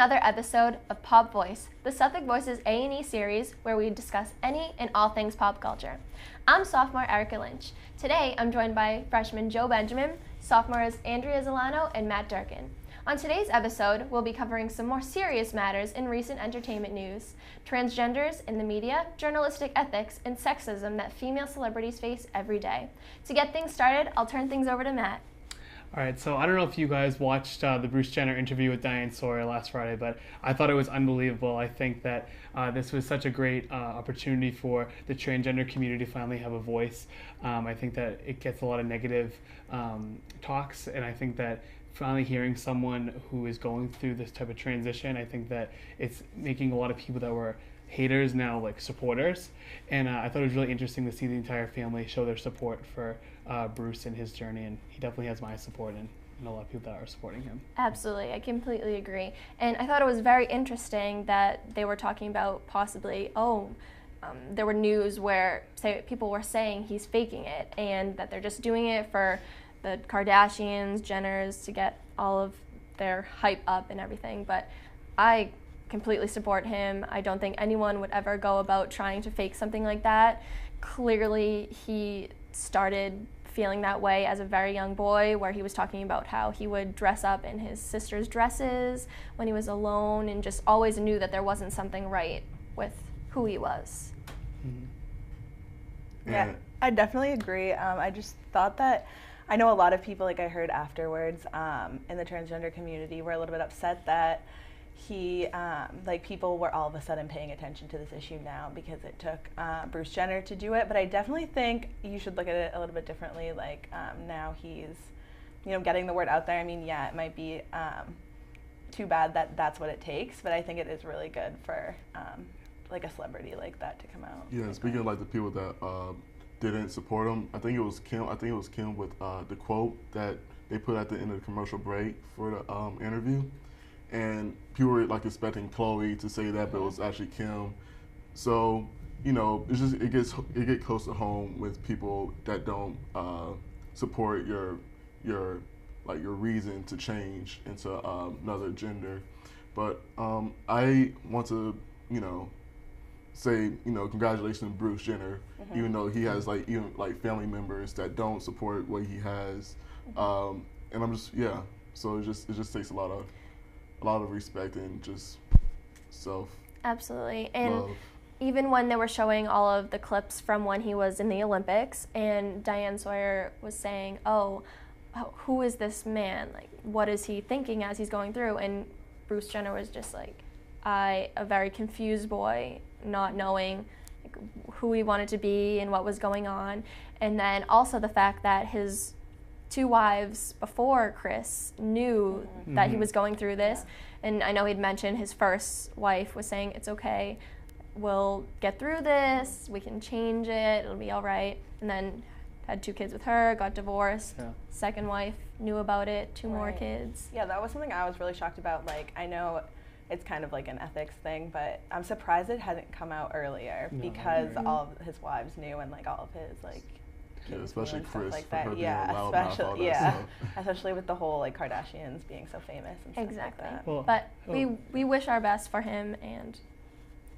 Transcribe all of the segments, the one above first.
another episode of Pop Voice, the Suffolk Voice's A&E series where we discuss any and all things pop culture. I'm sophomore Erika Lynch. Today, I'm joined by freshman Joe Benjamin, sophomores Andrea Zelano, and Matt Durkin. On today's episode, we'll be covering some more serious matters in recent entertainment news, transgenders in the media, journalistic ethics, and sexism that female celebrities face every day. To get things started, I'll turn things over to Matt. All right, so I don't know if you guys watched the Bruce Jenner interview with Diane Sawyer last Friday, but I thought it was unbelievable. I think that this was such a great opportunity for the transgender community to finally have a voice. I think that it gets a lot of negative talks, and I think that finally hearing someone who is going through this type of transition, I think that it's making a lot of people that were haters now like supporters, and I thought it was really interesting to see the entire family show their support for Bruce and his journey, and he definitely has my support and a lot of people that are supporting him. Absolutely, I completely agree. And I thought it was very interesting that they were talking about possibly, there were news where people were saying he's faking it and that they're just doing it for the Kardashians, Jenners, to get all of their hype up and everything. But I completely support him. I don't think anyone would ever go about trying to fake something like that. Clearly, he started feeling that way as a very young boy, where he was talking about how he would dress up in his sister's dresses when he was alone and just always knew that there wasn't something right with who he was. Mm-hmm. Yeah, I definitely agree. I just thought that I know a lot of people, like I heard afterwards, in the transgender community were a little bit upset that he, people were all of a sudden paying attention to this issue now because it took Bruce Jenner to do it. But I definitely think you should look at it a little bit differently. Now he's, getting the word out there. I mean, yeah, it might be too bad that that's what it takes, but I think it is really good for a celebrity like that to come out. Yeah, speaking of the people that didn't support him, I think it was Kim with the quote that they put at the end of the commercial break for the interview. And people were expecting Chloe to say that, but it was actually Kim. So, it gets close to home with people that don't support your reason to change into another gender. But I want to, say, congratulations to Bruce Jenner, even though he has family members that don't support what he has. And I'm just, so it just takes a lot of respect and just self. Absolutely. And love. Even when they were showing all of the clips from when he was in the Olympics and Diane Sawyer was saying, who is this man? What is he thinking as he's going through? And Bruce Jenner was just a very confused boy, not knowing who he wanted to be and what was going on. And then also the fact that his 2 wives before Chris knew that he was going through this. And I know he'd mentioned his first wife was saying, it's okay, we'll get through this, we can change it, it'll be all right. And then had 2 kids with her, got divorced. Yeah. Second wife knew about it, 2 more kids. Yeah, that was something I was really shocked about. I know it's kind of an ethics thing, but I'm surprised it hadn't come out earlier because all of his wives knew and all of his especially Chris, like that. Especially with the whole Kardashians being so famous and stuff exactly. like that. Well, but we wish our best for him, and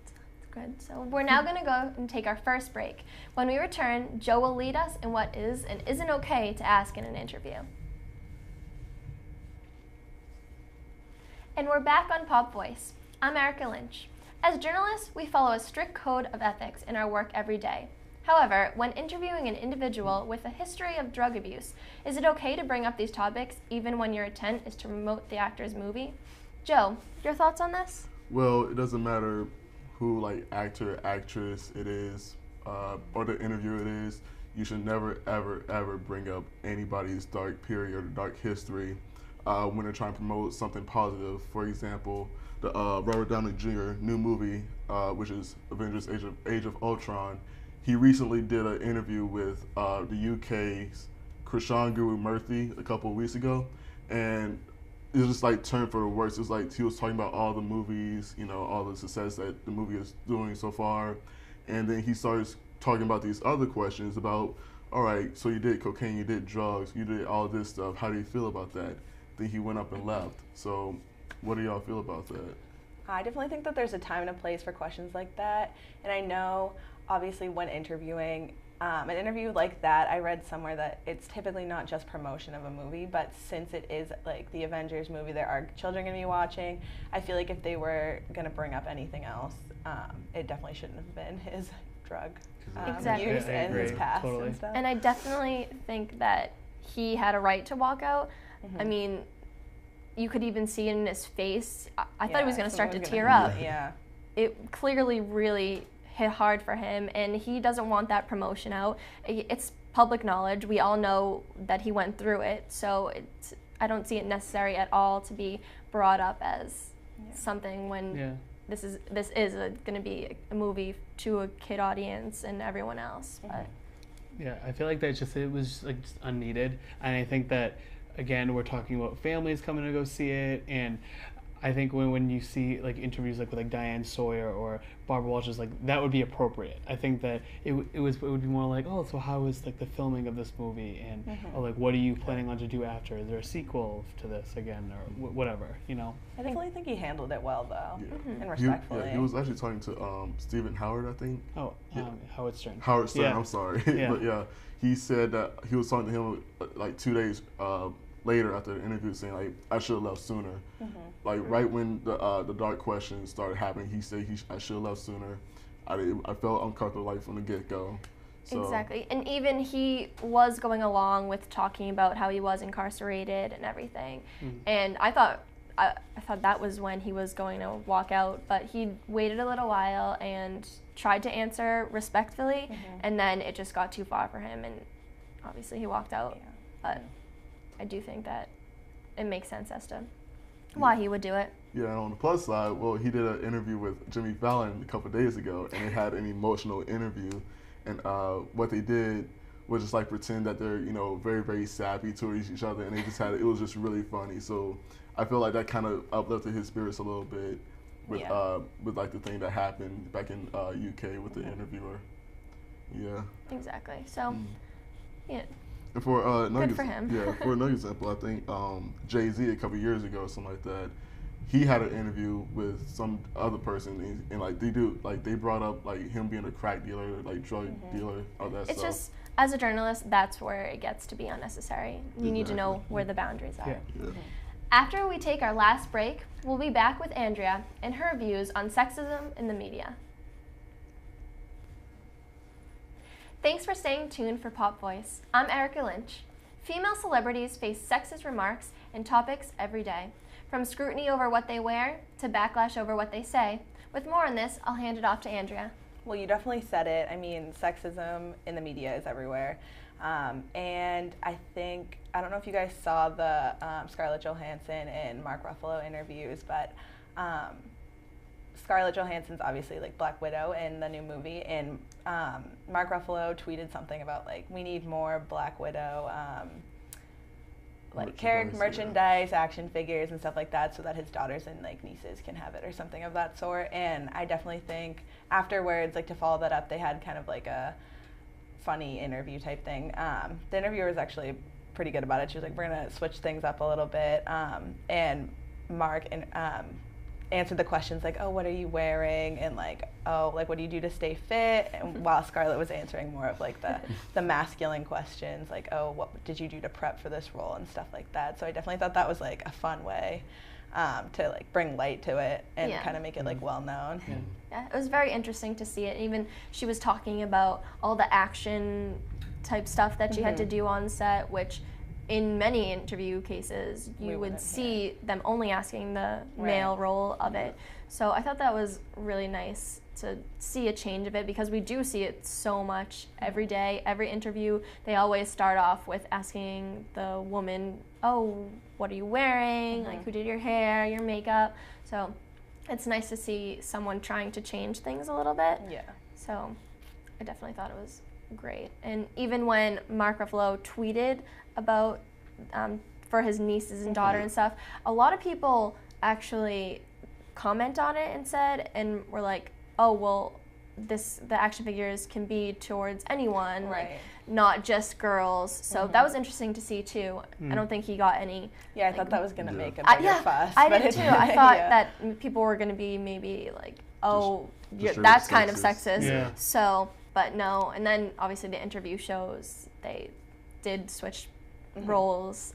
it's good. So we're now going to go and take our first break. When we return, Joe will lead us in what is and isn't okay to ask in an interview. And we're back on Pop Voice. I'm Erika Lynch. As journalists, we follow a strict code of ethics in our work every day. However, when interviewing an individual with a history of drug abuse, is it okay to bring up these topics even when your intent is to promote the actor's movie? Joe, your thoughts on this? Well, it doesn't matter who actor, actress it is, or the interviewer it is. You should never, ever, ever bring up anybody's dark period or dark history when they're trying to promote something positive. For example, the Robert Downey Jr. new movie, which is Avengers Age of Ultron. He recently did an interview with the UK's Krishan Guru Murthy a couple of weeks ago, and it was just turned for the worse. It was he was talking about all the movies, all the success that the movie is doing so far, and then he starts talking about these other questions about, all right, so you did cocaine, you did drugs, you did all this stuff. How do you feel about that? Then he went up and left. So What do y'all feel about that? I definitely think that there's a time and a place for questions like that. And I know, obviously, when interviewing, an interview like that, I read somewhere that it's typically not just promotion of a movie, but since it is like the Avengers movie, there are children going to be watching. I feel like if they were going to bring up anything else, it definitely shouldn't have been his drug Exactly. use and his past totally. and stuff. And I definitely think that he had a right to walk out. I mean, you could even see it in his face. I thought he was going to start to tear up. Yeah. It clearly really hit hard for him, and he doesn't want that promotion out. It's public knowledge. We all know that he went through it, so I don't see it necessary at all to be brought up as something when this is going to be a movie to a kid audience and everyone else. But yeah, I feel like it was like just unneeded, and I think that again we're talking about families coming to go see it, and I think when you see like interviews like with like Diane Sawyer or Barbara Walters, like that would be appropriate. I think that it would be more like, oh, so how is like the filming of this movie, and oh, like what are you planning on to do after? Is there a sequel to this again, or whatever, you know? I definitely think he handled it well though, and He respectfully. was actually talking to Stephen Howard, I think. Oh, Howard Stern. Howard Stern, Yeah. I'm sorry. Yeah. But yeah, he said that he was talking to him like 2 days later after the interview, saying like, I should have left sooner. Like right when the dark questions started happening, he said I should have left sooner. I felt uncomfortable like from the get-go. So. Exactly, and even he was going along with talking about how he was incarcerated and everything, and I thought that was when he was going to walk out, but he waited a little while and tried to answer respectfully, and then it just got too far for him, and obviously he walked out. But I do think that it makes sense as to why he would do it. Yeah, and on the plus side, well, he did an interview with Jimmy Fallon a couple of days ago, and they had an emotional interview, and what they did was just like pretend that they're, you know, very, very sappy towards each other, and they just had it was just really funny. So I feel like that kind of uplifted his spirits a little bit with like the thing that happened back in UK with the interviewer. Yeah. Exactly. So, yeah. And for good for him. Yeah, for another example, I think Jay-Z a couple of years ago or something like that, he had an interview with some other person, and like they brought up like him being a crack dealer, like drug dealer, all that stuff. It's just, as a journalist, that's where it gets to be unnecessary. You need to know where the boundaries are. Yeah. After we take our last break, we'll be back with Andrea and her views on sexism in the media. Thanks for staying tuned for Pop Voice. I'm Erika Lynch. Female celebrities face sexist remarks and topics every day, from scrutiny over what they wear to backlash over what they say. With more on this, I'll hand it off to Andrea. Well, you definitely said it. I mean, sexism in the media is everywhere. And I don't know if you guys saw the Scarlett Johansson and Mark Ruffalo interviews, but Scarlett Johansson's obviously like Black Widow in the new movie, and Mark Ruffalo tweeted something about like, we need more Black Widow like merchandise, action figures and stuff like that, so that his daughters and like nieces can have it or something of that sort. And I definitely think afterwards, like to follow that up, they had kind of like a funny interview type thing. The interviewer was actually pretty good about it. She was like, we're gonna switch things up a little bit, and Mark answered the questions like, oh, what are you wearing, and like, oh, like what do you do to stay fit, and while Scarlett was answering more of like the masculine questions, like, oh, what did you do to prep for this role and stuff like that. So I definitely thought that was like a fun way to like bring light to it and kind of make it like well known. Yeah, it was very interesting to see it. Even she was talking about all the action type stuff that she had to do on set, which in many interview cases, you would see them only asking the male role of it. So I thought that was really nice to see a change of it, because we do see it so much every day. Every interview, they always start off with asking the woman, oh, what are you wearing? Like, who did your hair, your makeup? So it's nice to see someone trying to change things a little bit. Yeah. So I definitely thought it was great. And even when Mark Ruffalo tweeted about for his nieces and daughter and stuff, a lot of people actually comment on it and said, and were like, oh, well, the action figures can be towards anyone, like, Right. not just girls. So that was interesting to see too. I don't think he got any. Yeah, I like, thought that was gonna make a I- bigger yeah, fuss. I but did it too. didn't. I thought Yeah. that people were gonna be maybe like, oh, Just straight that's up kind of sexist. sexist. Yeah. So, but no. And then obviously the interview shows they did switch roles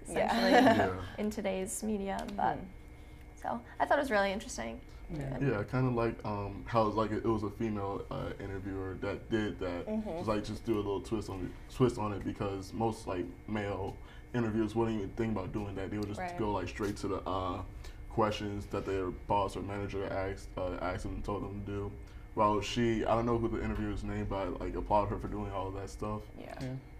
essentially Yeah. in today's media. But so I thought it was really interesting. Yeah, kind of like how it's like it was a female interviewer that did that. Just like just do a little twist on it because most like male interviewers wouldn't even think about doing that. They would just Right. go like straight to the questions that their boss or manager asked them and told them to do. Well, I don't know who the interviewer's name, but I like applaud her for doing all of that stuff. Yeah.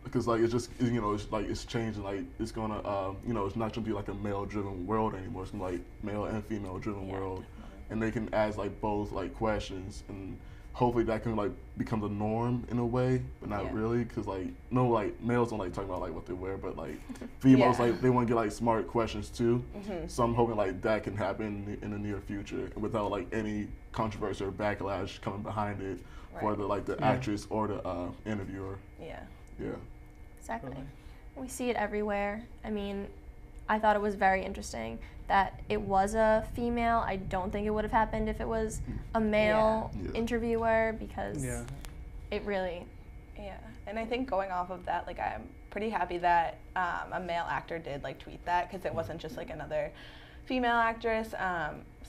Because like it's just it's like it's changing, like it's gonna it's not gonna be like a male driven world anymore. It's gonna be like male and female driven world, and they can ask like both like questions, and hopefully that can like become the norm in a way, but not really, because like like males don't like talking about like what they wear, but like females like they want to get like smart questions too. So I'm hoping like that can happen in the near future without like any controversy or backlash coming behind it for the actress or the interviewer. Yeah. Yeah. Exactly. We see it everywhere. I mean, I thought it was very interesting that it was a female. I don't think it would have happened if it was a male interviewer, because it really... Yeah, and I think going off of that, like, I'm pretty happy that a male actor did like tweet that, because it wasn't just like another female actress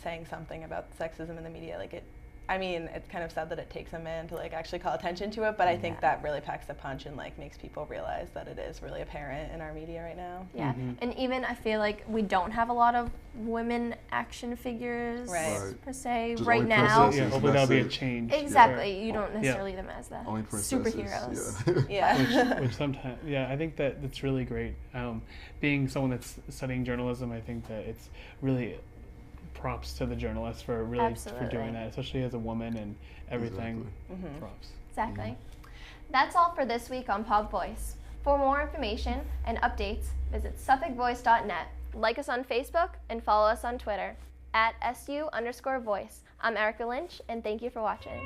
saying something about sexism in the media. Like I mean, it's kind of sad that it takes a man to like actually call attention to it, but I think that really packs a punch and like makes people realize that it is really apparent in our media right now. Yeah, and even I feel like we don't have a lot of women action figures per se Just right only now. princesses, Yeah, and hopefully that's that'll be a it. change. Exactly, you don't necessarily them as the Only princesses. superheroes. Yeah. Which sometimes, I think that's really great. Being someone that's studying journalism, I think that it's really props to the journalists for really for doing that, especially as a woman and everything. Props. Exactly. That's all for this week on PopVoice. For more information and updates, visit suffolkvoice.net. Like us on Facebook and follow us on Twitter @SU_voice. I'm Erika Lynch, and thank you for watching.